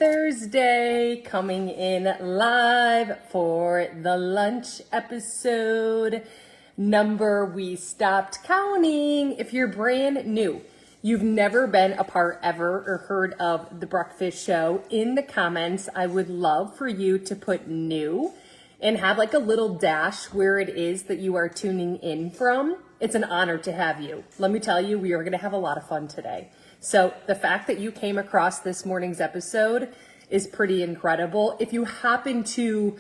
Thursday, coming in live for the lunch episode number we stopped counting. If you're brand new, you've never been a part ever or heard of The Breakfast Show, in the comments, I would love for you to put new and have like a little dash where it is that you are tuning in from. It's an honor to have you. Let me tell you, we are going to have a lot of fun today. So the fact that you came across this morning's episode is pretty incredible. If you happen to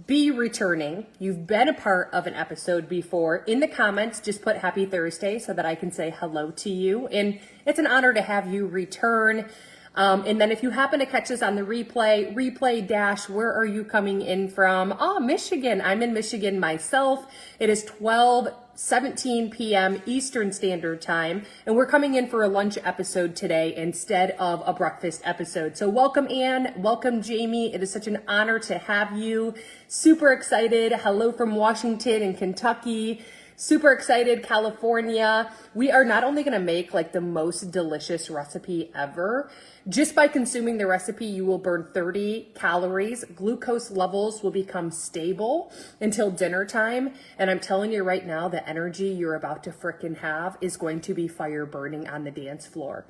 be returning, you've been a part of an episode before, in the comments, just put Happy Thursday so that I can say hello to you. And it's an honor to have you return. And then if you happen to catch us on the replay dash, where are you coming in from? Oh, Michigan. I'm in Michigan myself. It is 12:17 p.m. Eastern Standard Time, and we're coming in for a lunch episode today instead of a breakfast episode. So welcome, Anne. Welcome, Jamie. It is such an honor to have you. Super excited. Hello from Washington and Kentucky. Super excited, California. We are not only going to make like the most delicious recipe ever. Just by consuming the recipe, you will burn 30 calories. Glucose levels will become stable until dinner time. And I'm telling you right now, the energy you're about to frickin' have is going to be fire burning on the dance floor.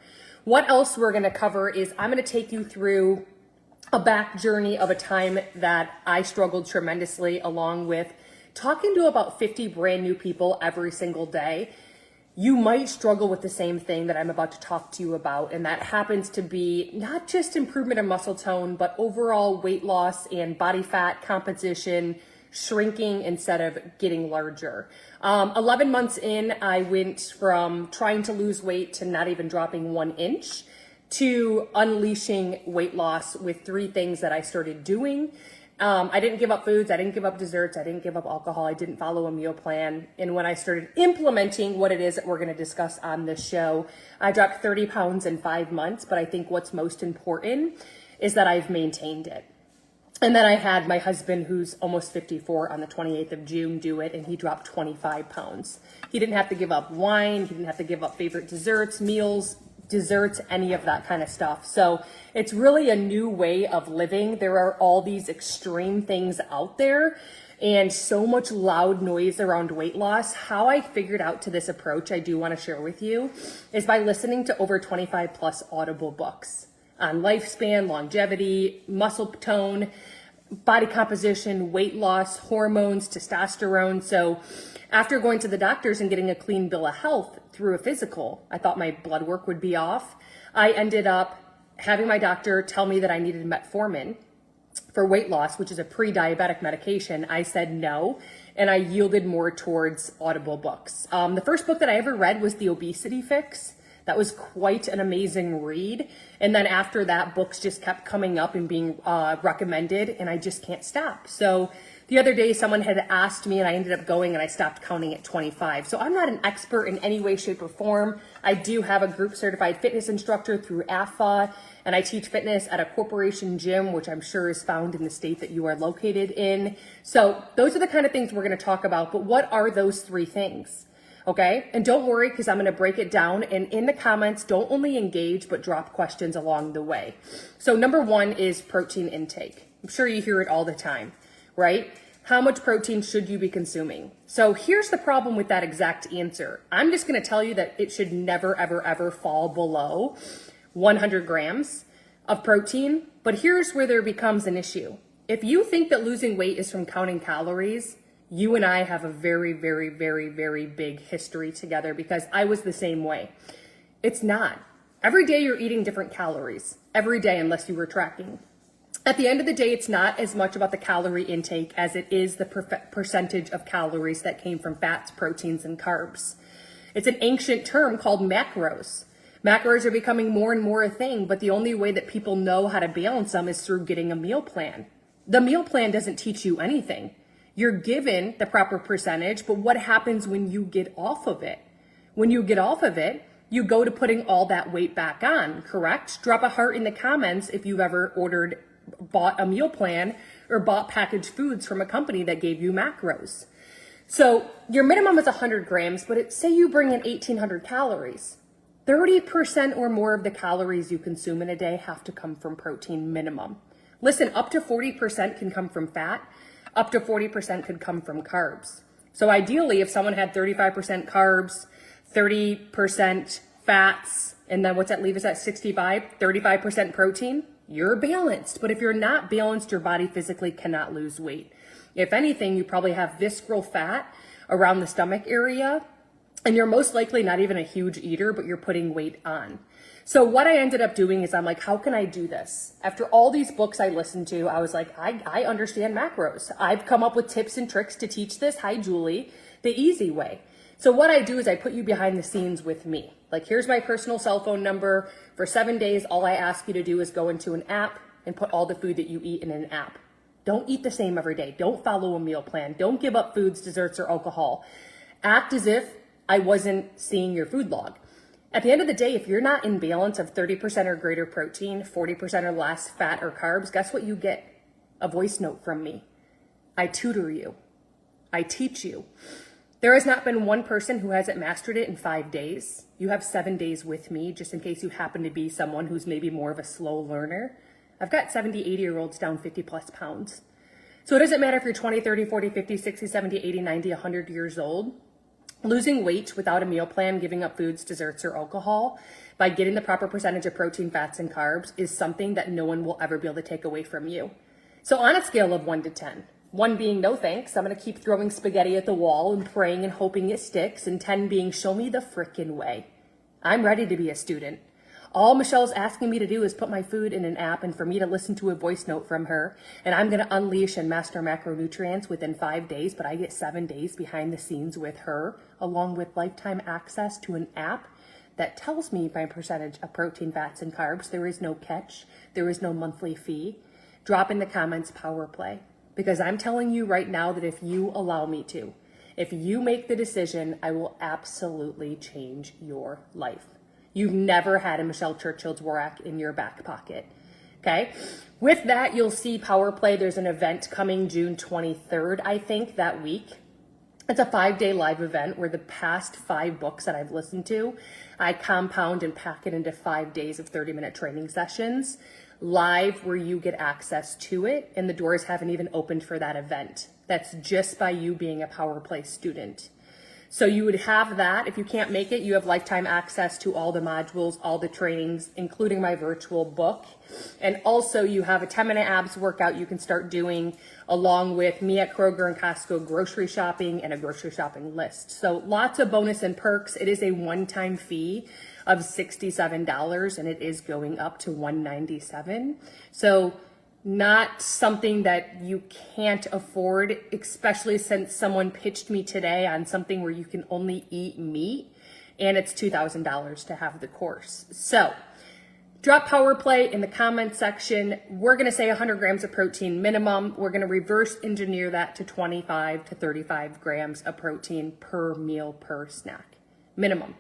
What else we're going to cover is I'm going to take you through a back journey of a time that I struggled tremendously, along with talking to about 50 brand new people every single day. You might struggle with the same thing that I'm about to talk to you about, and that happens to be not just improvement in muscle tone, but overall weight loss and body fat composition, shrinking instead of getting larger. 11 months in, I went from trying to lose weight to not even dropping 1 inch to unleashing weight loss with 3 things that I started doing. I didn't give up foods, I didn't give up desserts, I didn't give up alcohol, I didn't follow a meal plan. And when I started implementing what it is that we're going to discuss on this show, I dropped 30 pounds in 5 months. But I think what's most important is that I've maintained it. And then I had my husband, who's almost 54, on the 28th of June do it, and he dropped 25 pounds. He didn't have to give up wine, he didn't have to give up favorite desserts, meals, desserts, any of that kind of stuff. So it's really a new way of living. There are all these extreme things out there and so much loud noise around weight loss. How I figured out to this approach, I do want to share with you, is by listening to over 25 plus Audible books on lifespan, longevity, muscle tone, body composition, weight loss, hormones, testosterone. So after going to the doctors and getting a clean bill of health through a physical, I thought my blood work would be off. I ended up having my doctor tell me that I needed metformin for weight loss, which is a pre-diabetic medication. I said no, and I yielded more towards Audible books. The first book that I ever read was The Obesity Fix. That was quite an amazing read. And then after that, books just kept coming up and being recommended, and I just can't stop. So the other day, someone had asked me, and I ended up going, and I stopped counting at 25. So I'm not an expert in any way, shape, or form. I do have a group certified fitness instructor through AFA, and I teach fitness at a corporation gym, which I'm sure is found in the state that you are located in. So those are the kind of things we're going to talk about. But what are those 3 things? Okay, and don't worry, because I'm going to break it down, and in the comments, don't only engage, but drop questions along the way. So number 1 is protein intake. I'm sure you hear it all the time, right? How much protein should you be consuming? So here's the problem with that exact answer. I'm just going to tell you that it should never, ever, ever fall below 100 grams of protein. But here's where there becomes an issue. If you think that losing weight is from counting calories, you and I have a very, very, very, very big history together, because I was the same way. It's not. Every day you're eating different calories. Every day, unless you were tracking. At the end of the day, it's not as much about the calorie intake as it is the percentage of calories that came from fats, proteins, and carbs. It's an ancient term called macros. Macros are becoming more and more a thing, but the only way that people know how to balance them is through getting a meal plan. The meal plan doesn't teach you anything. You're given the proper percentage, but what happens when you get off of it? When you get off of it, you go to putting all that weight back on, correct? Drop a heart in the comments if you've ever bought a meal plan or bought packaged foods from a company that gave you macros. So your minimum is 100 grams, but say you bring in 1,800 calories. 30% or more of the calories you consume in a day have to come from protein minimum. Listen, up to 40% can come from fat, up to 40% could come from carbs. So ideally, if someone had 35% carbs, 30% fats, and then what's that leave us at 35% protein, you're balanced. But if you're not balanced, your body physically cannot lose weight. If anything, you probably have visceral fat around the stomach area, and you're most likely not even a huge eater, but you're putting weight on. So what I ended up doing is I'm like, how can I do this? After all these books I listened to, I was like, I understand macros. I've come up with tips and tricks to teach this. Hi, Julie, the easy way. So what I do is I put you behind the scenes with me. Like, here's my personal cell phone number. For 7 days, all I ask you to do is go into an app and put all the food that you eat in an app. Don't eat the same every day. Don't follow a meal plan. Don't give up foods, desserts, or alcohol. Act as if I wasn't seeing your food log. At the end of the day, if you're not in balance of 30% or greater protein, 40% or less fat or carbs, guess what you get? A voice note from me. I tutor you. I teach you. There has not been one person who hasn't mastered it in 5 days. You have 7 days with me, just in case you happen to be someone who's maybe more of a slow learner. I've got 70, 80-year-olds down 50 plus pounds. So it doesn't matter if you're 20, 30, 40, 50, 60, 70, 80, 90, 100 years old. Losing weight without a meal plan, giving up foods, desserts, or alcohol, by getting the proper percentage of protein, fats, and carbs is something that no one will ever be able to take away from you. So on a scale of 1 to 10, 1 being no thanks, I'm going to keep throwing spaghetti at the wall and praying and hoping it sticks, and 10 being show me the frickin' way. I'm ready to be a student. All Michelle's asking me to do is put my food in an app and for me to listen to a voice note from her, and I'm going to unleash and master macronutrients within 5 days, but I get 7 days behind the scenes with her, along with lifetime access to an app that tells me my percentage of protein, fats, and carbs. There is no catch. There is no monthly fee. Drop in the comments power play, because I'm telling you right now that if you allow me to, if you make the decision, I will absolutely change your life. You've never had a Michelle Churchill Dworak in your back pocket, okay? With that, you'll see Power Play. There's an event coming June 23rd, I think, that week. It's a 5-day live event where the past 5 books that I've listened to, I compound and pack it into 5 days of 30-minute training sessions, live where you get access to it, and the doors haven't even opened for that event. That's just by you being a Power Play student. So you would have that. If you can't make it, you have lifetime access to all the modules, all the trainings, including my virtual book. And also you have a 10-minute abs workout you can start doing along with me at Kroger and Costco grocery shopping and a grocery shopping list. So lots of bonus and perks. It is a one-time fee of $67 and it is going up to $197. So not something that you can't afford, especially since someone pitched me today on something where you can only eat meat and it's $2,000 to have the course. So drop Power Play in the comment section. We're going to say 100 grams of protein minimum. We're going to reverse engineer that to 25 to 35 grams of protein per meal per snack minimum.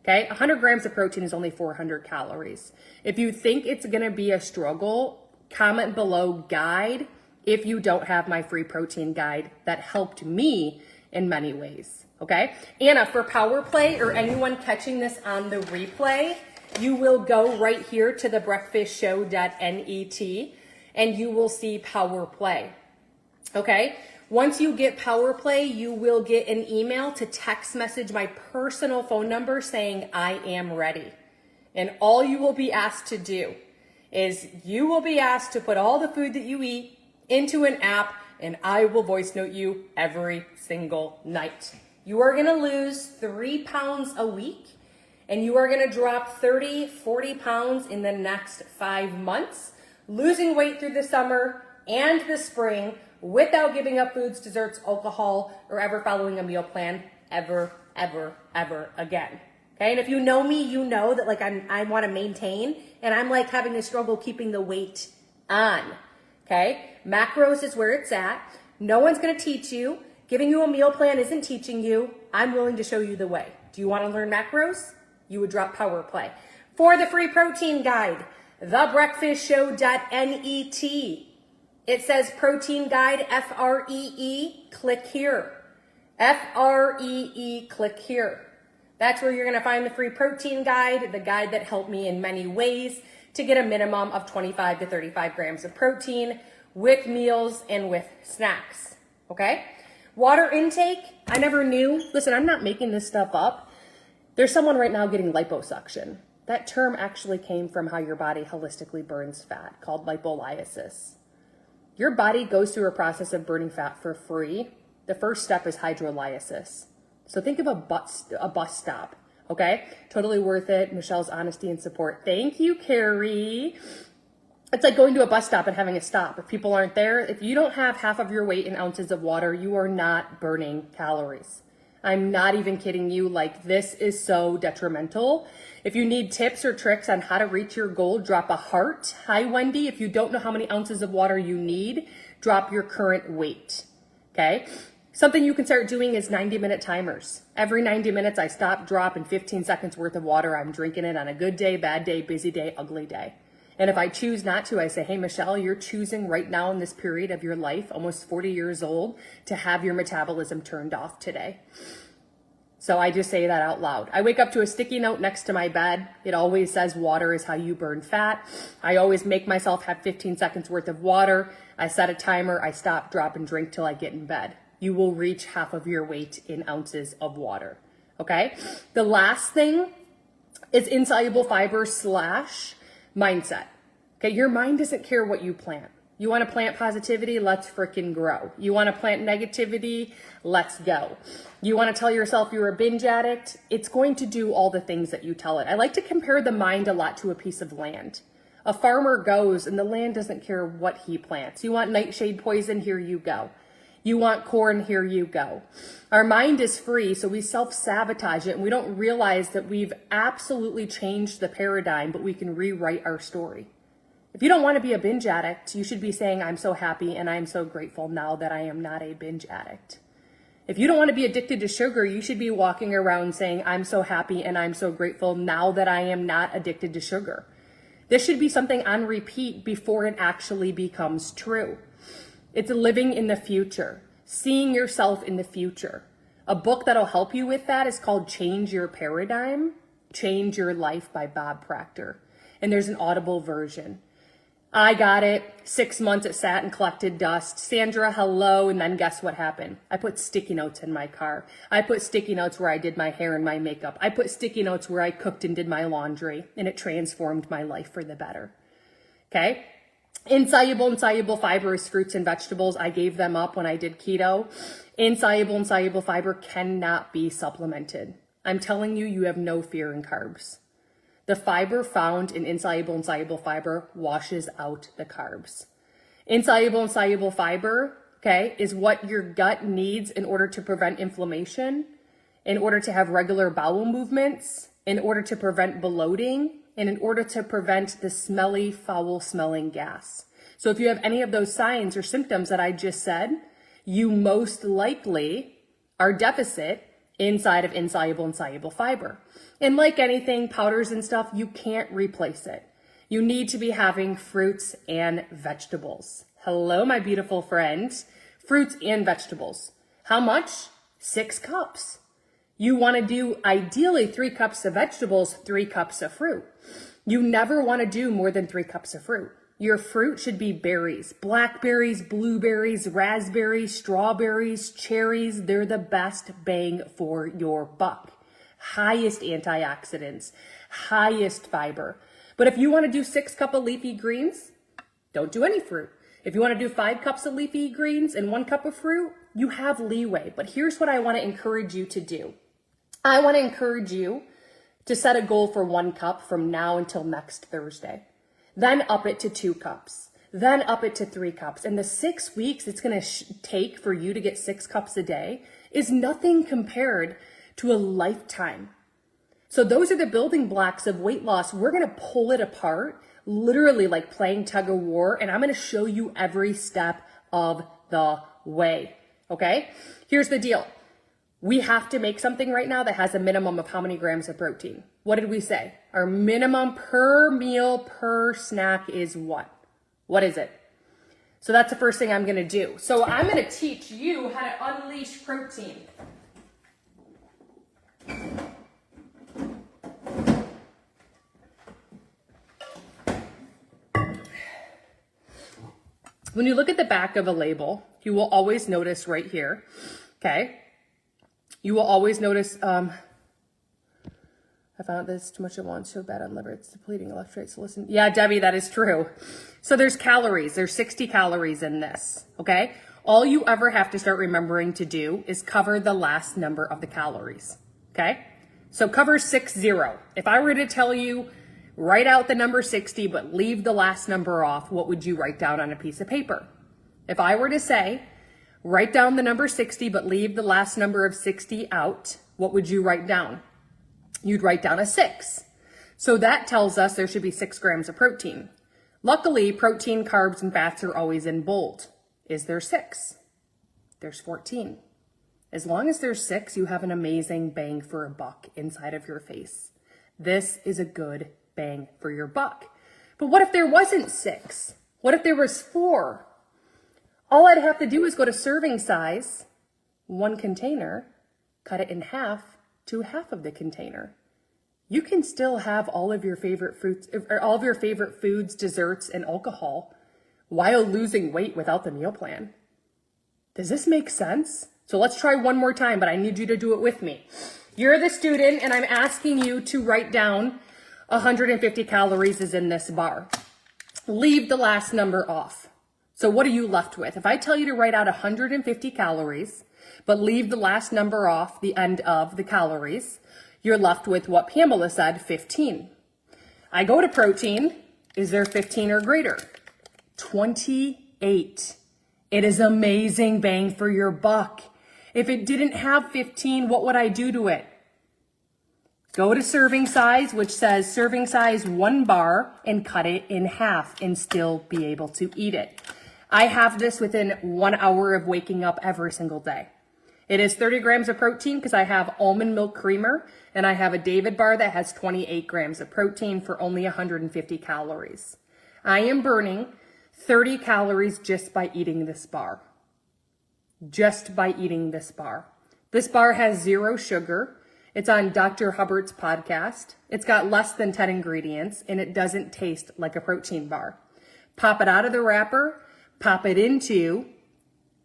Okay, 100 grams of protein is only 400 calories. If you think it's going to be a struggle, comment below guide if you don't have my free protein guide that helped me in many ways. Okay, Anna, for Power Play or anyone catching this on the replay, you will go right here to the breakfastshow.net and you will see Power Play. Okay, once you get Power Play, you will get an email to text message my personal phone number saying I am ready. And all you will be asked to do is you will be asked to put all the food that you eat into an app and I will voice note you every single night. You are gonna lose 3 pounds a week and you are gonna drop 30, 40 pounds in the next 5 months, losing weight through the summer and the spring without giving up foods, desserts, alcohol, or ever following a meal plan ever, ever, ever again. Okay, and if you know me, you know that like I want to maintain and I'm like having a struggle keeping the weight on. Okay, macros is where it's at. No one's going to teach you. Giving you a meal plan isn't teaching you. I'm willing to show you the way. Do you want to learn macros? You would drop Power Play. For the free protein guide, thebreakfastshow.net. It says protein guide, FREE, click here. FREE, click here. That's where you're gonna find the free protein guide, the guide that helped me in many ways to get a minimum of 25 to 35 grams of protein with meals and with snacks, okay? Water intake, I never knew. Listen, I'm not making this stuff up. There's someone right now getting liposuction. That term actually came from how your body holistically burns fat, called lipolysis. Your body goes through a process of burning fat for free. The first step is hydrolysis. So think of a bus stop, okay? Totally worth it. Michelle's honesty and support. Thank you, Carrie. It's like going to a bus stop and having a stop. If people aren't there, if you don't have half of your weight in ounces of water, you are not burning calories. I'm not even kidding you. Like, this is so detrimental. If you need tips or tricks on how to reach your goal, drop a heart. Hi, Wendy. If you don't know how many ounces of water you need, drop your current weight, okay? Something you can start doing is 90-minute timers. Every 90 minutes, I stop, drop, and 15 seconds worth of water. I'm drinking it on a good day, bad day, busy day, ugly day. And if I choose not to, I say, hey, Michelle, you're choosing right now in this period of your life, almost 40 years old, to have your metabolism turned off today. So I just say that out loud. I wake up to a sticky note next to my bed. It always says water is how you burn fat. I always make myself have 15 seconds worth of water. I set a timer. I stop, drop, and drink till I get in bed. You will reach half of your weight in ounces of water, okay? The last thing is insoluble fiber / mindset, okay? Your mind doesn't care what you plant. You want to plant positivity? Let's freaking grow. You want to plant negativity? Let's go. You want to tell yourself you're a binge addict? It's going to do all the things that you tell it. I like to compare the mind a lot to a piece of land. A farmer goes and the land doesn't care what he plants. You want nightshade poison? Here you go. You want corn? Here you go. Our mind is free, so we self-sabotage it, and we don't realize that we've absolutely changed the paradigm, but we can rewrite our story. If you don't want to be a binge addict, you should be saying, I'm so happy and I'm so grateful now that I am not a binge addict. If you don't want to be addicted to sugar, you should be walking around saying, I'm so happy and I'm so grateful now that I am not addicted to sugar. This should be something on repeat before it actually becomes true. It's living in the future, seeing yourself in the future. A book that'll help you with that is called Change Your Paradigm, Change Your Life by Bob Proctor. And there's an Audible version. I got it. 6 months it sat and collected dust. Sandra, hello. And then guess what happened? I put sticky notes in my car. I put sticky notes where I did my hair and my makeup. I put sticky notes where I cooked and did my laundry. And it transformed my life for the better. Okay? Insoluble and soluble fiber is fruits and vegetables. I gave them up when I did keto. Insoluble and soluble fiber cannot be supplemented. I'm telling you, you have no fear in carbs. The fiber found in insoluble and soluble fiber washes out the carbs. Insoluble and soluble fiber, okay, is what your gut needs in order to prevent inflammation, in order to have regular bowel movements, in order to prevent bloating, and in order to prevent the smelly, foul-smelling gas. So if you have any of those signs or symptoms that I just said, you most likely are deficit inside of insoluble and soluble fiber. And like anything, powders and stuff, you can't replace it. You need to be having fruits and vegetables. Hello, my beautiful friends. Fruits and vegetables. How much? 6 cups. You want to do ideally 3 cups of vegetables, 3 cups of fruit. You never want to do more than 3 cups of fruit. Your fruit should be berries, blackberries, blueberries, raspberries, strawberries, cherries. They're the best bang for your buck. Highest antioxidants, highest fiber. But if you want to do 6 cups of leafy greens, don't do any fruit. If you want to do 5 cups of leafy greens and 1 cup of fruit, you have leeway. But here's what I want to encourage you to do. I want to encourage you to set a goal for 1 cup from now until next Thursday. Then up it to 2 cups. Then up it to 3 cups. And the 6 weeks it's going to take for you to get 6 cups a day is nothing compared to a lifetime. So those are the building blocks of weight loss. We're going to pull it apart, literally like playing tug of war. And I'm going to show you every step of the way. Okay? Here's the deal. We have to make something right now that has a minimum of how many grams of protein? What did we say? Our minimum per meal, per snack is what? What is it? So that's the first thing I'm going to do. So I'm going to teach you how to unleash protein. When you look at the back of a label, you will always notice right here, okay? You will always notice, I found this too much at once, so bad on liver, it's depleting electrolytes. So listen, yeah, Debbie, that is true. So there's calories, there's 60 calories in this, okay? All you ever have to start remembering to do is cover the last number of the calories, okay? So cover 60. If I were to tell you, write out the number 60, but leave the last number off, what would you write down on a piece of paper? If I were to say, write down the number 60, but leave the last number of 60 out, what would you write down? You'd write down a 6. So that tells us there should be 6 grams of protein. Luckily, protein, carbs, and fats are always in bold. Is there 6? There's 14. As long as there's 6, you have an amazing bang for a buck inside of your face. This is a good bang for your buck. But what if there wasn't 6? What if there was 4? All I'd have to do is go to serving size, 1 container, cut it in half to half of the container. You can still have all of your favorite fruits, or all of your favorite foods, desserts, and alcohol while losing weight without the meal plan. Does this make sense? So let's try one more time, but I need you to do it with me. You're the student, and I'm asking you to write down 150 calories is in this bar. Leave the last number off. So what are you left with? If I tell you to write out 150 calories, but leave the last number off the end of the calories, you're left with what Pamela said, 15. I go to protein. Is there 15 or greater? 28. It is amazing bang for your buck. If it didn't have 15, what would I do to it? Go to serving size, which says serving size 1 bar, and cut it in half and still be able to eat it. I have this within 1 hour of waking up every single day. It is 30 grams of protein because I have almond milk creamer, and I have a David bar that has 28 grams of protein for only 150 calories. I am burning 30 calories just by eating this bar. Just by eating this bar. This bar has 0 sugar. It's on Dr. Hubert's podcast. It's got less than 10 ingredients, and it doesn't taste like a protein bar. Pop it out of the wrapper, pop it into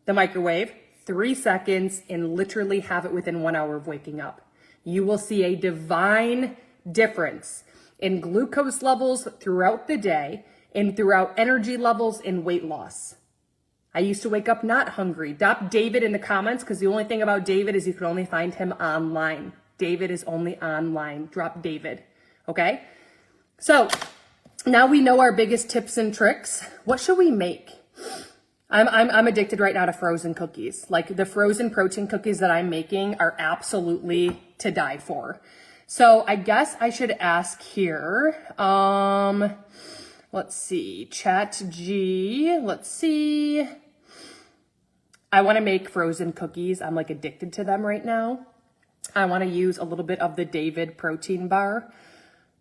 the microwave, 3 seconds, and literally have it within 1 hour of waking up. You will see a divine difference in glucose levels throughout the day and throughout energy levels and weight loss. I used to wake up not hungry. Drop David in the comments, because the only thing about David is you can only find him online. David is only online. Drop David, okay? So now we know our biggest tips and tricks. What should we make? I'm addicted right now to frozen cookies. Like, the frozen protein cookies that I'm making are absolutely to die for. So I guess I should ask here, let's see, let's see. I want to make frozen cookies. I'm like addicted to them right now. I want to use a little bit of the David protein bar,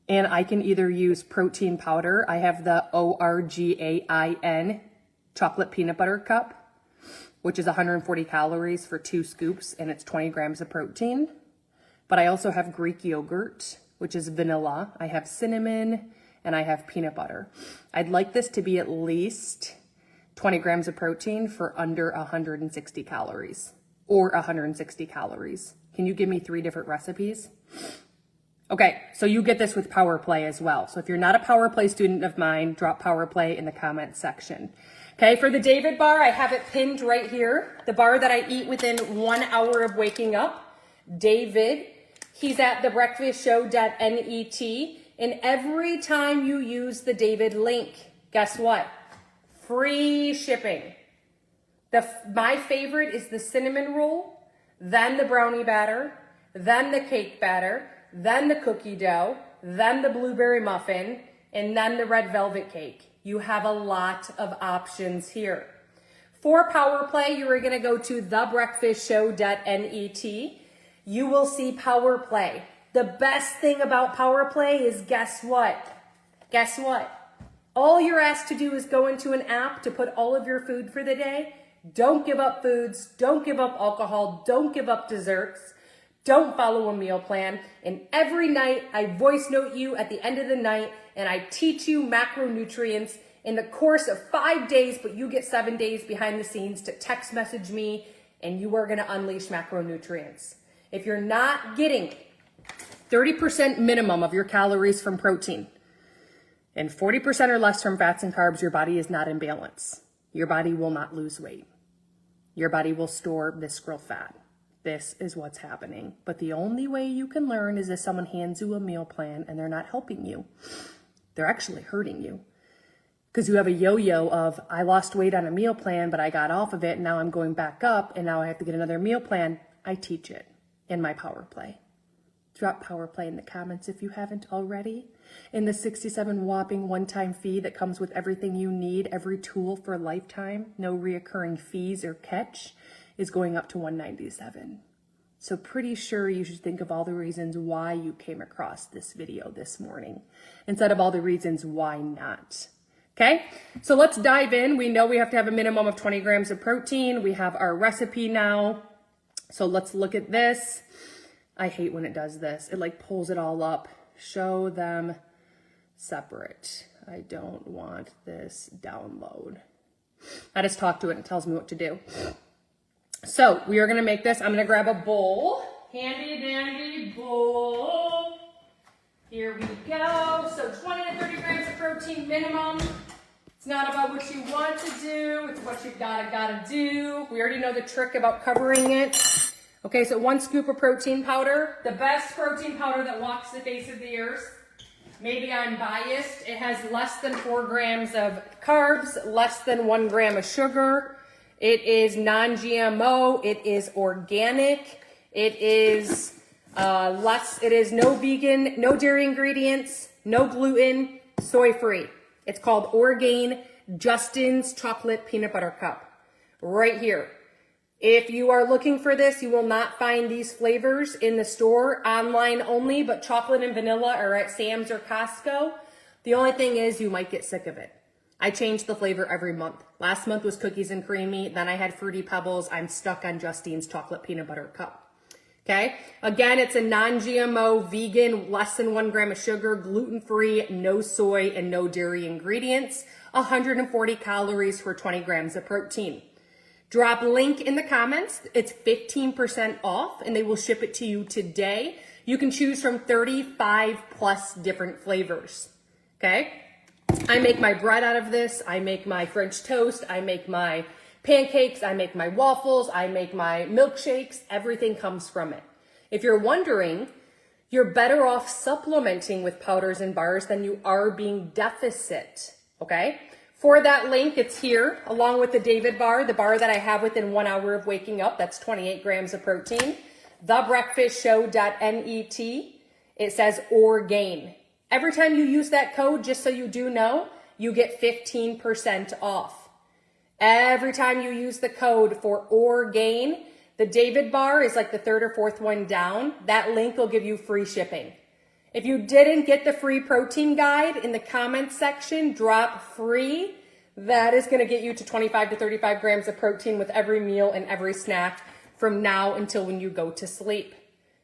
and I can either use protein powder. I have the ORGAIN chocolate peanut butter cup, which is 140 calories for 2 scoops, and it's 20 grams of protein. But I also have Greek yogurt, which is vanilla. I have cinnamon, and I have peanut butter. I'd like this to be at least 20 grams of protein for under 160 calories, or 160 calories. Can you give me 3 different recipes? Okay, so you get this with Power Play as well. So if you're not a Power Play student of mine, drop Power Play in the comments section. Okay, for the David bar, I have it pinned right here. The bar that I eat within 1 hour of waking up. David, he's at thebreakfastshow.net. And every time you use the David link, guess what? Free shipping. My favorite is the cinnamon roll, then the brownie batter, then the cake batter, then the cookie dough, then the blueberry muffin, and then the red velvet cake. You have a lot of options here. For Power Play, you are going to go to thebreakfastshow.net. You will see Power Play. The best thing about Power Play is guess what? Guess what? All you're asked to do is go into an app to put all of your food for the day. Don't give up foods. Don't give up alcohol. Don't give up desserts. Don't follow a meal plan. And every night I voice note you at the end of the night, and I teach you macronutrients in the course of 5 days, but you get 7 days behind the scenes to text message me, and you are gonna unleash macronutrients. If you're not getting 30% minimum of your calories from protein and 40% or less from fats and carbs, your body is not in balance. Your body will not lose weight. Your body will store visceral fat. This is what's happening. But the only way you can learn is if someone hands you a meal plan and they're not helping you. They're actually hurting you. Because you have a yo-yo of, I lost weight on a meal plan, but I got off of it, and now I'm going back up, and now I have to get another meal plan. I teach it in my Power Play. Drop Power Play in the comments if you haven't already. In the $67 whopping one-time fee that comes with everything you need, every tool for a lifetime, no reoccurring fees or catch, is going up to $197. So pretty sure you should think of all the reasons why you came across this video this morning, instead of all the reasons why not. Okay, so let's dive in. We know we have to have a minimum of 20 grams of protein. We have our recipe now. So let's look at this. I hate when it does this. It like pulls it all up. Show them separate. I don't want this download. I just talk to it and it tells me what to do. So we are gonna make this. I'm gonna grab a bowl. Handy dandy bowl. Here we go. So 20 to 30 grams of protein minimum. It's not about what you want to do. It's what you gotta do. We already know the trick about covering it. Okay, so 1 scoop of protein powder, the best protein powder that walks the face of the earth. Maybe I'm biased. It has less than 4 grams of carbs, less than 1 gram of sugar. It is non-GMO. It is organic. It is it is no vegan, no dairy ingredients, no gluten, soy-free. It's called Orgain Justin's Chocolate Peanut Butter Cup. Right here. If you are looking for this, you will not find these flavors in the store, online only, but chocolate and vanilla are at Sam's or Costco. The only thing is you might get sick of it. I change the flavor every month. Last month was cookies and creamy. Then I had Fruity Pebbles. I'm stuck on Justine's Chocolate Peanut Butter Cup. Okay. Again, it's a non-GMO, vegan, less than 1 gram of sugar, gluten-free, no soy, and no dairy ingredients. 140 calories for 20 grams of protein. Drop link in the comments. It's 15% off and they will ship it to you today. You can choose from 35 plus different flavors. Okay. I make my bread out of this. I make my French toast. I make my pancakes. I make my waffles. I make my milkshakes. Everything comes from it. If you're wondering, you're better off supplementing with powders and bars than you are being deficit. Okay. For that link, it's here, along with the David bar, the bar that I have within 1 hour of waking up. That's 28 grams of protein. Thebreakfastshow.net. It says Orgain. Every time you use that code, just so you do know, you get 15% off. Every time you use the code for Orgain, the David bar is like the 3rd or 4th one down. That link will give you free shipping. If you didn't get the free protein guide in the comments section, drop free. That is going to get you to 25 to 35 grams of protein with every meal and every snack from now until when you go to sleep.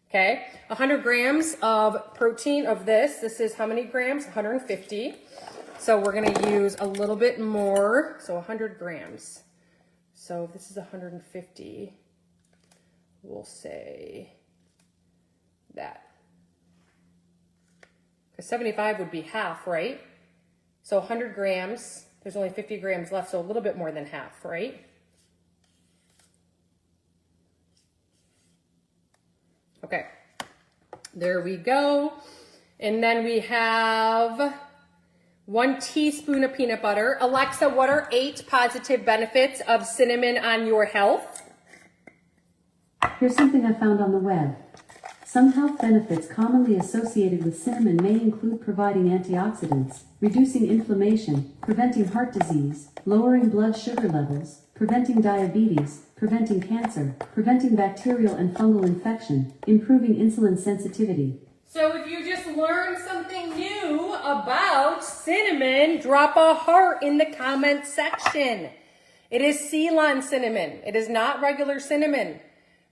Okay, 100 grams of protein of this. This is how many grams? 150. So we're going to use a little bit more. So 100 grams. So if this is 150, we'll say that. 75 would be half, right? So 100 grams, there's only 50 grams left, so a little bit more than half, right? Okay, there we go. And then we have 1 teaspoon of peanut butter. Alexa, what are 8 positive benefits of cinnamon on your health? Here's something I found on the web. Some health benefits commonly associated with cinnamon may include providing antioxidants, reducing inflammation, preventing heart disease, lowering blood sugar levels, preventing diabetes, preventing cancer, preventing bacterial and fungal infection, improving insulin sensitivity. So if you just learned something new about cinnamon, drop a heart in the comment section. It is Ceylon cinnamon. It is not regular cinnamon.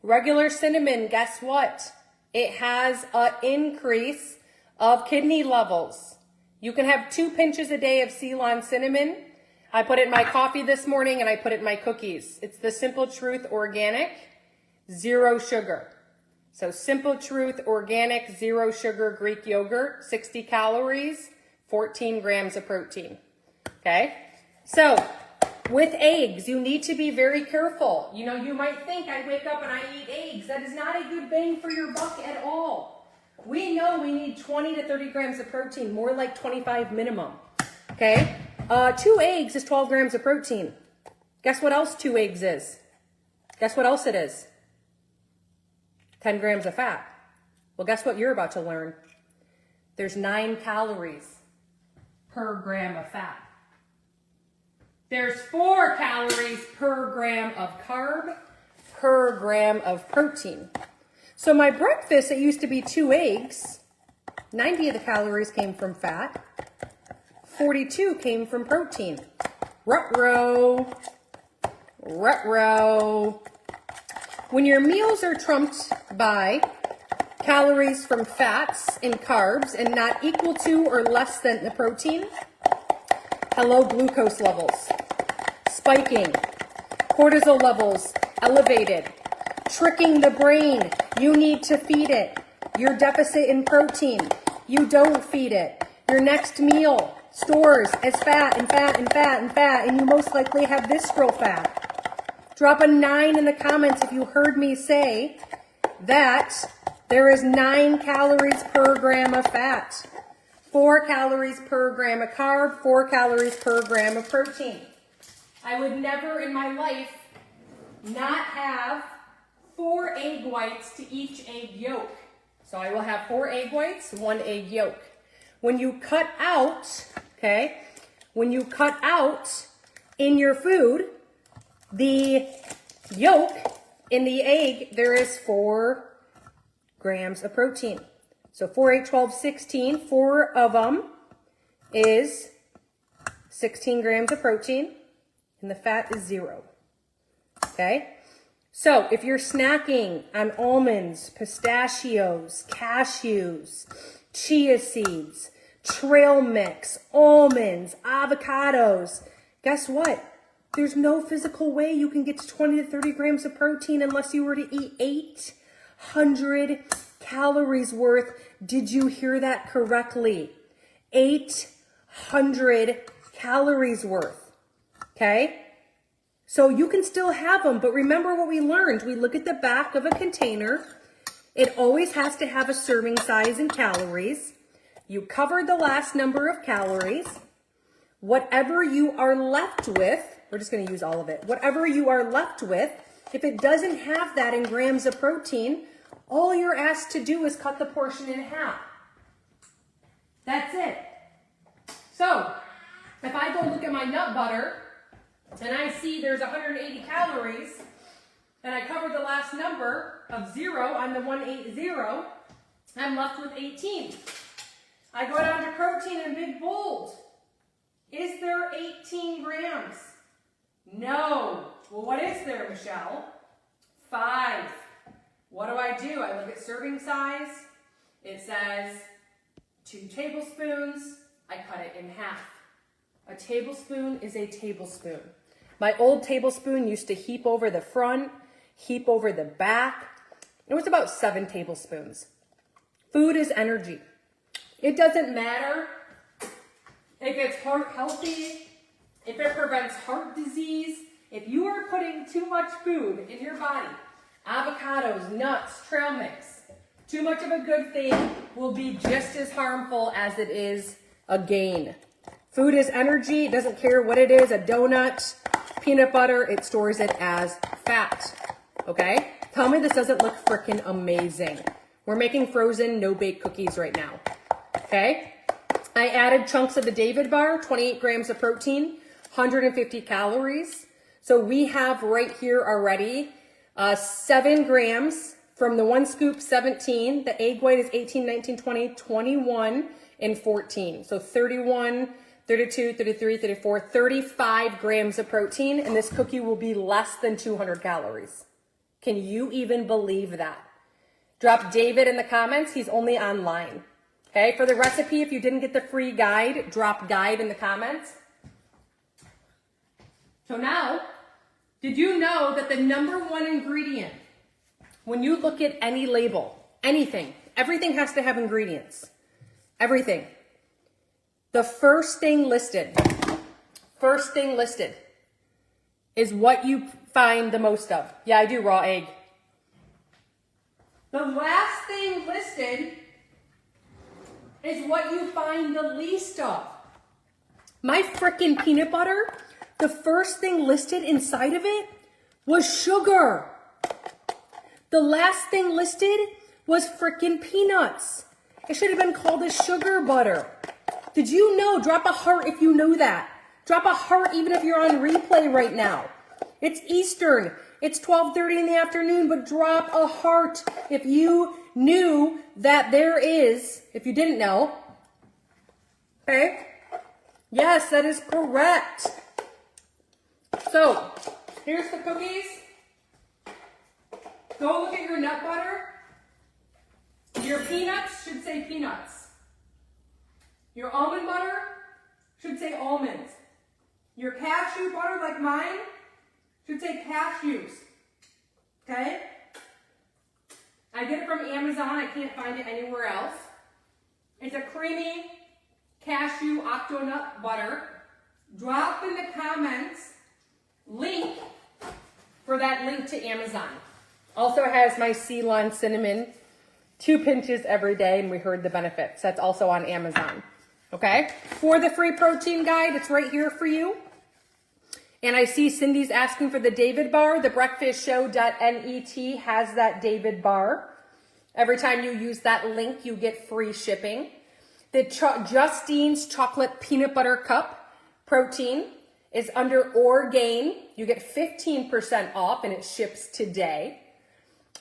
Regular cinnamon, guess what? It has an increase of kidney levels. You can have 2 pinches a day of Ceylon cinnamon. I put it in my coffee this morning and I put it in my cookies. It's the Simple Truth Organic, 0 sugar. So Simple Truth Organic, 0 sugar Greek yogurt, 60 calories, 14 grams of protein. Okay? So with eggs, you need to be very careful. You know, you might think I wake up and I eat eggs. That is not a good bang for your buck at all. We know we need 20 to 30 grams of protein, more like 25 minimum. Okay? 2 eggs is 12 grams of protein. Guess what else 2 eggs is? Guess what else it is? 10 grams of fat. Well, guess what you're about to learn? There's 9 calories per gram of fat. There's 4 calories per gram of carb, per gram of protein. So my breakfast, it used to be 2 eggs. 90 of the calories came from fat. 42 came from protein. Ruh-roh. Ruh-roh. When your meals are trumped by calories from fats and carbs and not equal to or less than the protein, hello glucose levels, spiking, cortisol levels elevated, tricking the brain, you need to feed it. Your deficit in protein, you don't feed it. Your next meal stores as fat and fat and fat and fat, and you most likely have visceral fat. Drop a 9 in the comments if you heard me say that there is 9 calories per gram of fat, 4 calories per gram of carb, 4 calories per gram of protein. I would never in my life not have 4 egg whites to each egg yolk. So I will have 4 egg whites, 1 egg yolk. When you cut out, okay, when you cut out in your food the yolk in the egg, there is 4 grams of protein. So 4, 8, 12, 16, 4 of them is 16 grams of protein, and the fat is 0. Okay? So if you're snacking on almonds, pistachios, cashews, chia seeds, trail mix, almonds, avocados, guess what? There's no physical way you can get to 20 to 30 grams of protein unless you were to eat 800 calories worth. Did you hear that correctly? 800 calories worth. Okay? So you can still have them, but remember what we learned. We look at the back of a container. It always has to have a serving size in calories. You covered the last number of calories. Whatever you are left with, we're just going to use all of it. Whatever you are left with, if it doesn't have that in grams of protein, all you're asked to do is cut the portion in half. That's it. So, if I go look at my nut butter, and I see there's 180 calories, and I covered the last number of 0 on the 180, I'm left with 18. I go down to protein in big bold. Is there 18 grams? No. Well, what is there, Michelle? 5. What do? I look at serving size. It says 2 tablespoons. I cut it in half. A tablespoon is a tablespoon. My old tablespoon used to heap over the front, heap over the back. It was about 7 tablespoons. Food is energy. It doesn't matter if it's heart healthy, if it prevents heart disease. If you are putting too much food in your body, avocados, nuts, trail mix, too much of a good thing will be just as harmful as it is a gain. Food is energy. It doesn't care what it is, a donut, peanut butter, it stores it as fat. Okay? Tell me this doesn't look freaking amazing. We're making frozen no-bake cookies right now. Okay? I added chunks of the David bar, 28 grams of protein, 150 calories. So we have right here already 7 grams from the 1 scoop, 17. The egg white is 18, 19, 20, 21, and 14. So 31, 32, 33, 34, 35 grams of protein, and this cookie will be less than 200 calories. Can you even believe that? Drop David in the comments. He's only online. Okay, for the recipe, if you didn't get the free guide, drop guide in the comments. So now, did you know that the number one ingredient, when you look at any label, anything, everything has to have ingredients. Everything. The first thing listed is what you find the most of. Yeah, I do raw egg. The last thing listed is what you find the least of. My frickin' peanut butter, the first thing listed inside of it was sugar. The last thing listed was frickin' peanuts. It should have been called a sugar butter. Did you know? Drop a heart if you know that. Drop a heart even if you're on replay right now. It's Eastern. It's 12:30 in the afternoon, but drop a heart if you knew that there is, if you didn't know. Okay? Yes, that is correct. So, here's the cookies. Go look at your nut butter. Your peanuts should say peanuts. Your almond butter should say almonds. Your cashew butter, like mine, should say cashews. Okay? I get it from Amazon. I can't find it anywhere else. It's a creamy cashew octonut butter. Drop in the comments link for that link to Amazon. Also has my Ceylon cinnamon, 2 pinches every day, and we heard the benefits. That's also on Amazon. Okay? For the free protein guide, it's right here for you. And I see Cindy's asking for the David bar. The breakfastshow.net has that David bar. Every time you use that link, you get free shipping. The Justine's Chocolate Peanut Butter Cup protein is under Orgain. You get 15% off, and it ships today.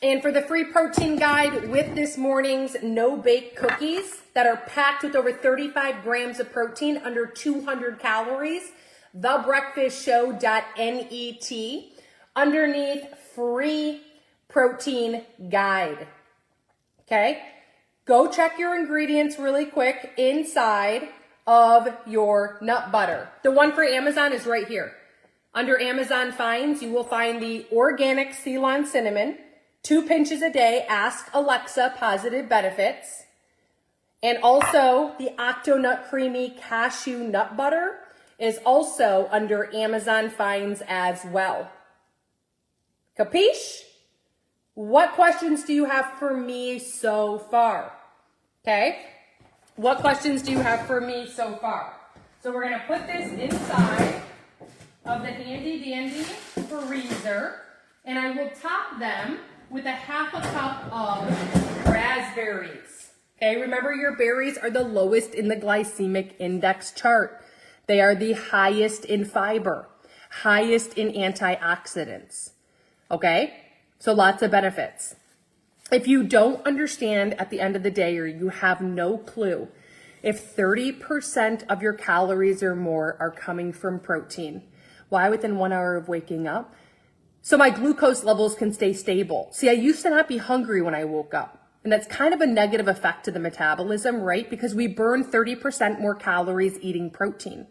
And for the free protein guide with this morning's no-bake cookies that are packed with over 35 grams of protein, under 200 calories, thebreakfastshow.net, underneath free protein guide. Okay? Go check your ingredients really quick inside of your nut butter. The one for Amazon is right here. Under Amazon Finds, you will find the organic Ceylon cinnamon, 2 pinches a day, ask Alexa, positive benefits. And also the Octonut Creamy Cashew Nut Butter is also under Amazon Finds as well. Capiche? What questions do you have for me so far? Okay? What questions do you have for me so far? So we're going to put this inside of the handy dandy freezer, and I will top them with a ½ cup of raspberries. Okay, remember your berries are the lowest in the glycemic index chart. They are the highest in fiber, highest in antioxidants. Okay, so lots of benefits. If you don't understand at the end of the day, or you have no clue, if 30% of your calories or more are coming from protein, why within 1 hour of waking up? So my glucose levels can stay stable. See, I used to not be hungry when I woke up. And that's kind of a negative effect to the metabolism, right? Because we burn 30% more calories eating protein.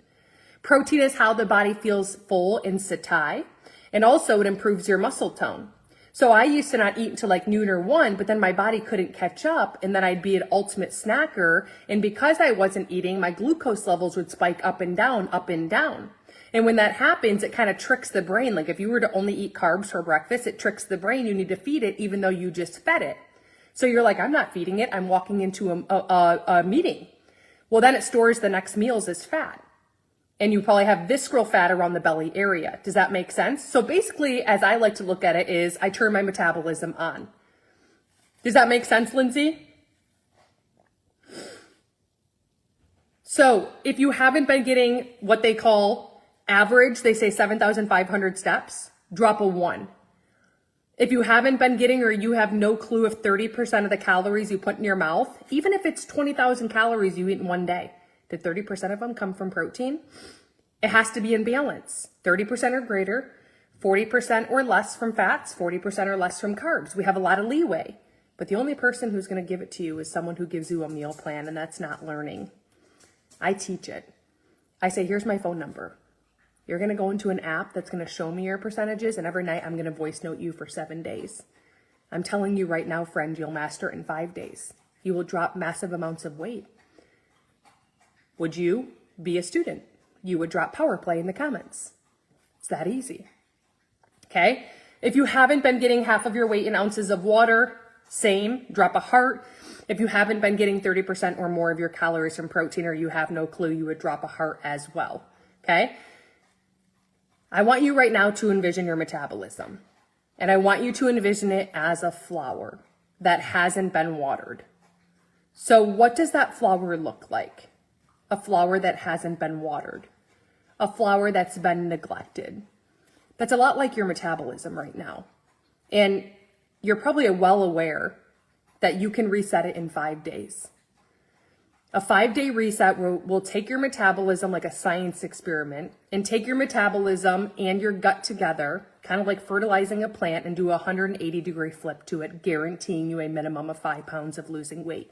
Protein is how the body feels full and satiety. And also it improves your muscle tone. So I used to not eat until like noon or 1, but then my body couldn't catch up, and then I'd be an ultimate snacker. And because I wasn't eating, my glucose levels would spike up and down, up and down. And when that happens, it kind of tricks the brain. Like if you were to only eat carbs for breakfast, it tricks the brain. You need to feed it even though you just fed it. So you're like, I'm not feeding it. I'm walking into a meeting. Well, then it stores the next meals as fat. And you probably have visceral fat around the belly area. Does that make sense? So basically, as I like to look at it, is I turn my metabolism on. Does that make sense, Lindsay? So if you haven't been getting what they call average, they say 7,500 steps, drop a 1. If you haven't been getting, or you have no clue if 30% of the calories you put in your mouth, even if it's 20,000 calories you eat in one day, did 30% of them come from protein? It has to be in balance. 30% or greater, 40% or less from fats, 40% or less from carbs. We have a lot of leeway. But the only person who's going to give it to you is someone who gives you a meal plan, and that's not learning. I teach it. I say, here's my phone number. You're going to go into an app that's going to show me your percentages, and every night I'm going to voice note you for 7 days. I'm telling you right now, friend, you'll master it in 5 days. You will drop massive amounts of weight. Would you be a student? You would drop power play in the comments. It's that easy. Okay? If you haven't been getting half of your weight in ounces of water, same, drop a heart. If you haven't been getting 30% or more of your calories from protein, or you have no clue, you would drop a heart as well. Okay? I want you right now to envision your metabolism. And I want you to envision it as a flower that hasn't been watered. So what does that flower look like? A flower that hasn't been watered. A flower that's been neglected. That's a lot like your metabolism right now. And you're probably well aware that you can reset it in 5 days. A 5-day reset will take your metabolism like a science experiment and take your metabolism and your gut together, kind of like fertilizing a plant, and do a 180-degree flip to it, guaranteeing you a minimum of 5 pounds of losing weight.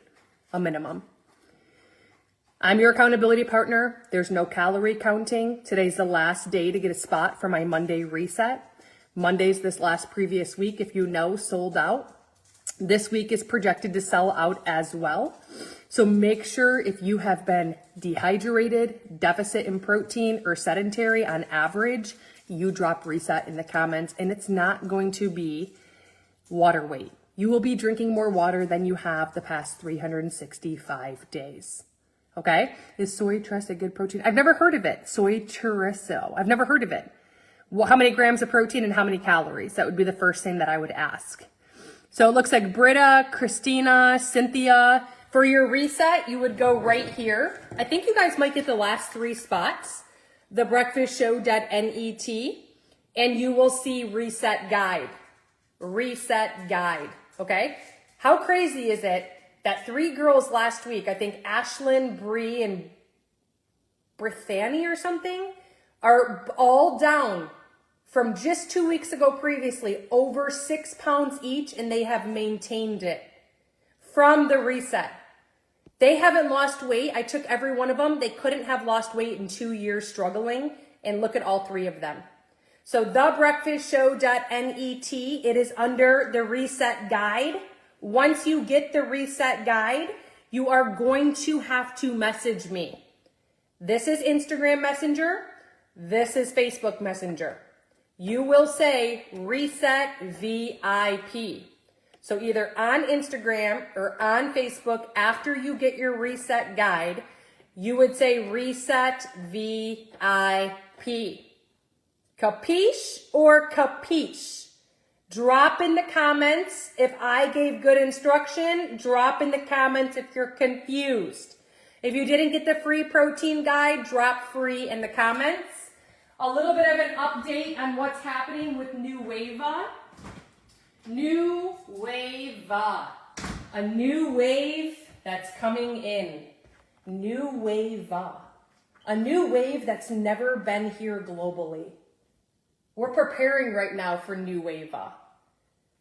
A minimum. I'm your accountability partner. There's no calorie counting. Today's the last day to get a spot for my Monday reset. Monday's this last previous week, if you know, sold out. This week is projected to sell out as well. So make sure if you have been dehydrated, deficit in protein, or sedentary on average, you drop reset in the comments, and it's not going to be water weight. You will be drinking more water than you have the past 365 days. Okay? Is soy chorizo a good protein? I've never heard of it. Soy chorizo. I've never heard of it. Well, how many grams of protein and how many calories? That would be the first thing that I would ask. So it looks like Britta, Christina, Cynthia. For your reset, you would go right here. I think you guys might get the last 3 spots. Thebreakfastshow.net, and you will see reset guide. Reset guide. Okay? How crazy is it that 3 girls last week, I think Ashlyn, Bree, and Brithani or something, are all down from just 2 weeks ago previously, over 6 pounds each, and they have maintained it from the reset. They haven't lost weight. I took every one of them. They couldn't have lost weight in 2 years struggling, and look at all 3 of them. So thebreakfastshow.net, it is under the reset guide. Once you get the reset guide, you are going to have to message me. This is Instagram Messenger. This is Facebook Messenger. You will say reset VIP. So either on Instagram or on Facebook, after you get your reset guide, you would say reset VIP. Capiche or capiche? Drop in the comments if I gave good instruction. Drop in the comments if you're confused. If you didn't get the free protein guide, drop free in the comments. A little bit of an update on what's happening with Nueva. Nueva. A new wave that's coming in. Nueva. A new wave that's never been here globally. We're preparing right now for Nueva.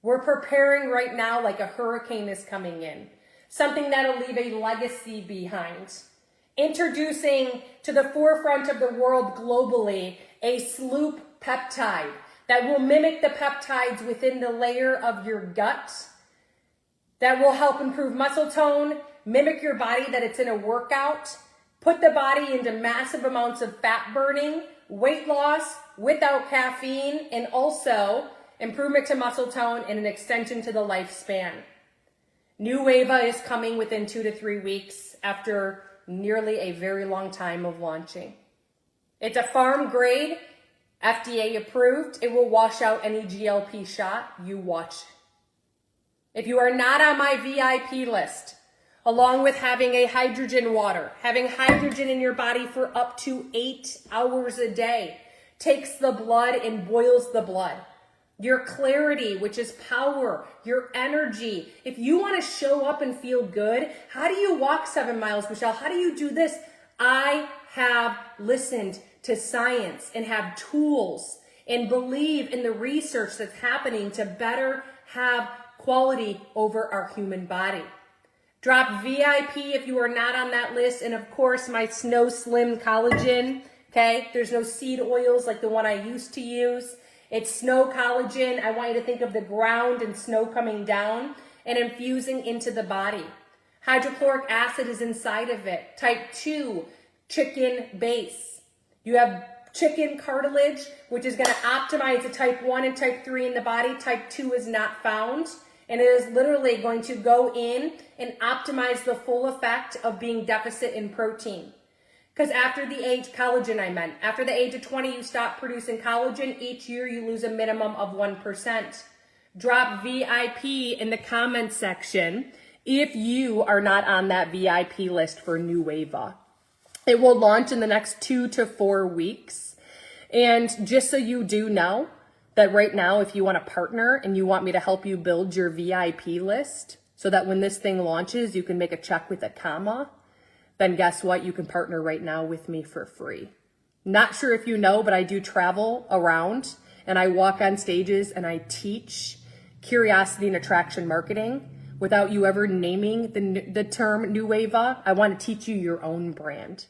We're preparing right now like a hurricane is coming in. Something that'll leave a legacy behind. Introducing to the forefront of the world globally a sloop peptide that will mimic the peptides within the layer of your gut, that will help improve muscle tone, mimic your body that it's in a workout, put the body into massive amounts of fat burning, weight loss without caffeine, and also improvement to muscle tone and an extension to the lifespan. Nueva is coming within 2 to 3 weeks after nearly a very long time of launching. It's a farm grade, FDA approved. It will wash out any GLP shot. You watch. If you are not on my VIP list, along with having a hydrogen water, having hydrogen in your body for up to 8 hours a day, takes the blood and boils the blood. Your clarity, which is power, your energy. If you want to show up and feel good, how do you walk 7 miles, Michelle? How do you do this? I have listened to science and have tools and believe in the research that's happening to better have quality over our human body. Drop VIP if you are not on that list. And of course, my Snow Slim Collagen. Okay, there's no seed oils like the one I used to use. It's snow collagen. I want you to think of the ground and snow coming down and infusing into the body. Hydrochloric acid is inside of it. Type 2, chicken base. You have chicken cartilage, which is going to optimize the type 1 and type 3 in the body. Type 2 is not found. And it is literally going to go in and optimize the full effect of being deficit in protein. Because after the age, collagen I meant, after the age of 20, you stop producing collagen. Each year you lose a minimum of 1%. Drop VIP in the comments section if you are not on that VIP list for Nueva. It will launch in the next 2 to 4 weeks. And just so you do know that right now, if you want to partner and you want me to help you build your VIP list so that when this thing launches, you can make a check with a comma, then guess what? You can partner right now with me for free. Not sure if you know, but I do travel around and I walk on stages and I teach curiosity and attraction marketing without you ever naming the term Nueva. I want to teach you your own brand.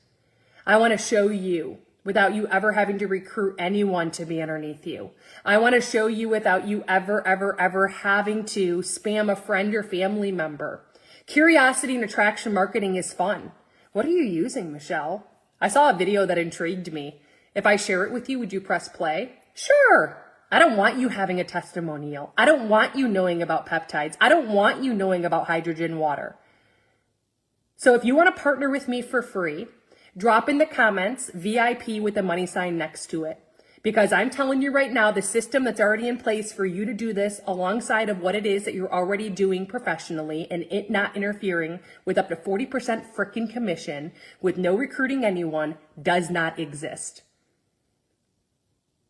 I want to show you without you ever having to recruit anyone to be underneath you. I want to show you without you ever having to spam a friend or family member. Curiosity and attraction marketing is fun. What are you using, Michelle? I saw a video that intrigued me. If I share it with you, would you press play? Sure. I don't want you having a testimonial. I don't want you knowing about peptides. I don't want you knowing about hydrogen water. So if you want to partner with me for free, drop in the comments VIP with the money sign next to it. Because I'm telling you right now, the system that's already in place for you to do this alongside of what it is that you're already doing professionally and it not interfering with up to 40% freaking commission with no recruiting anyone does not exist.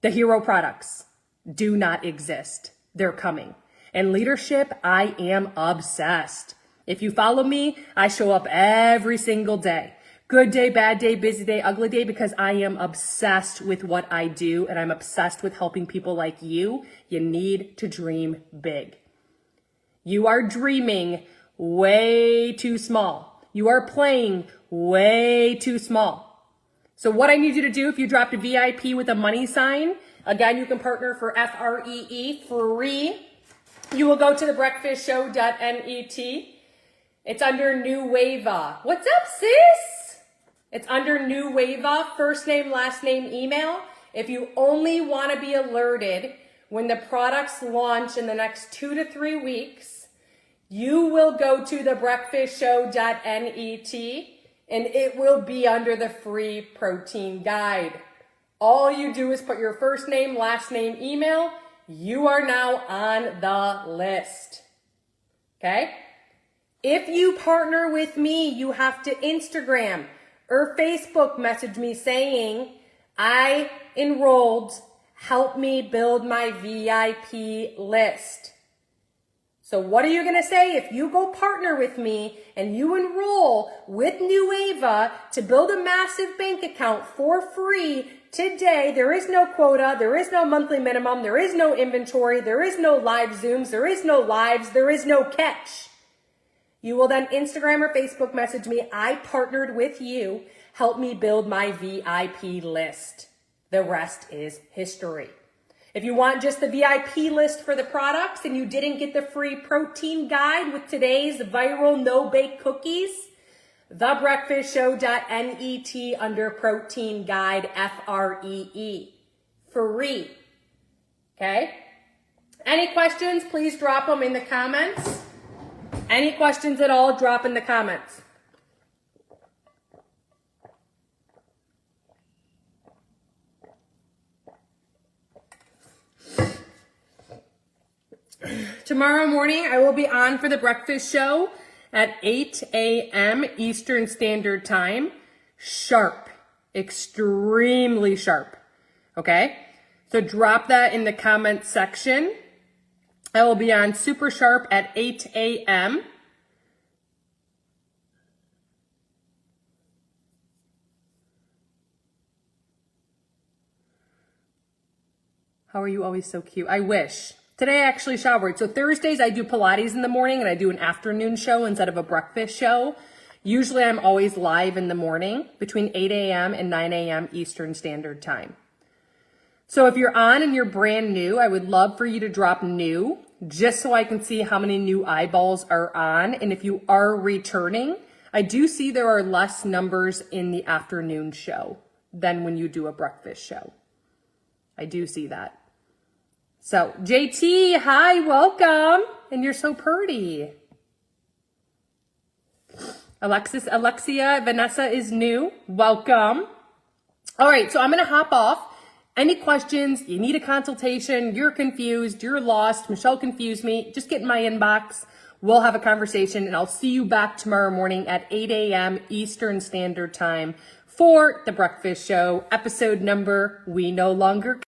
The hero products do not exist. They're coming. And leadership, I am obsessed. If you follow me, I show up every single day. Good day, bad day, busy day, ugly day, because I am obsessed with what I do and I'm obsessed with helping people like you. You need to dream big. You are dreaming way too small. You are playing way too small. So what I need you to do, if you dropped a VIP with a money sign, again, you can partner for FREE, free. You will go to thebreakfastshow.net. It's under Nueva. What's up, sis? It's under Nueva, first name, last name, email. If you only want to be alerted when the products launch in the next 2 to 3 weeks, you will go to thebreakfastshow.net and it will be under the free protein guide. All you do is put your first name, last name, email. You are now on the list. Okay? If you partner with me, you have to Instagram or Facebook message me saying, I enrolled, help me build my VIP list. So what are you going to say if you go partner with me and you enroll with Nueva to build a massive bank account for free today? There is no quota. There is no monthly minimum. There is no inventory. There is no live Zooms. There is no lives. There is no catch. You will then Instagram or Facebook message me, I partnered with you. Help me build my VIP list. The rest is history. If you want just the VIP list for the products and you didn't get the free protein guide with today's viral no-bake cookies, thebreakfastshow.net under protein guide, FREE. Free. Okay? Any questions, please drop them in the comments. Any questions at all, drop in the comments. Tomorrow morning, I will be on for the breakfast show at 8 a.m. Eastern Standard Time. Sharp. Extremely sharp. Okay? So drop that in the comments section. I will be on super sharp at 8 a.m. How are you always so cute? I wish. Today I actually showered. So Thursdays I do Pilates in the morning and I do an afternoon show instead of a breakfast show. Usually I'm always live in the morning between 8 a.m. and 9 a.m. Eastern Standard Time. So if you're on and you're brand new, I would love for you to drop new just so I can see how many new eyeballs are on. And if you are returning, I do see there are less numbers in the afternoon show than when you do a breakfast show. I do see that. So JT, hi, welcome. And you're so pretty. Alexia, Vanessa is new. Welcome. All right, so I'm going to hop off. Any questions? You need a consultation? You're confused? You're lost? Michelle confused me? Just get in my inbox. We'll have a conversation, and I'll see you back tomorrow morning at 8 a.m. Eastern Standard Time for The Breakfast Show, episode number We No Longer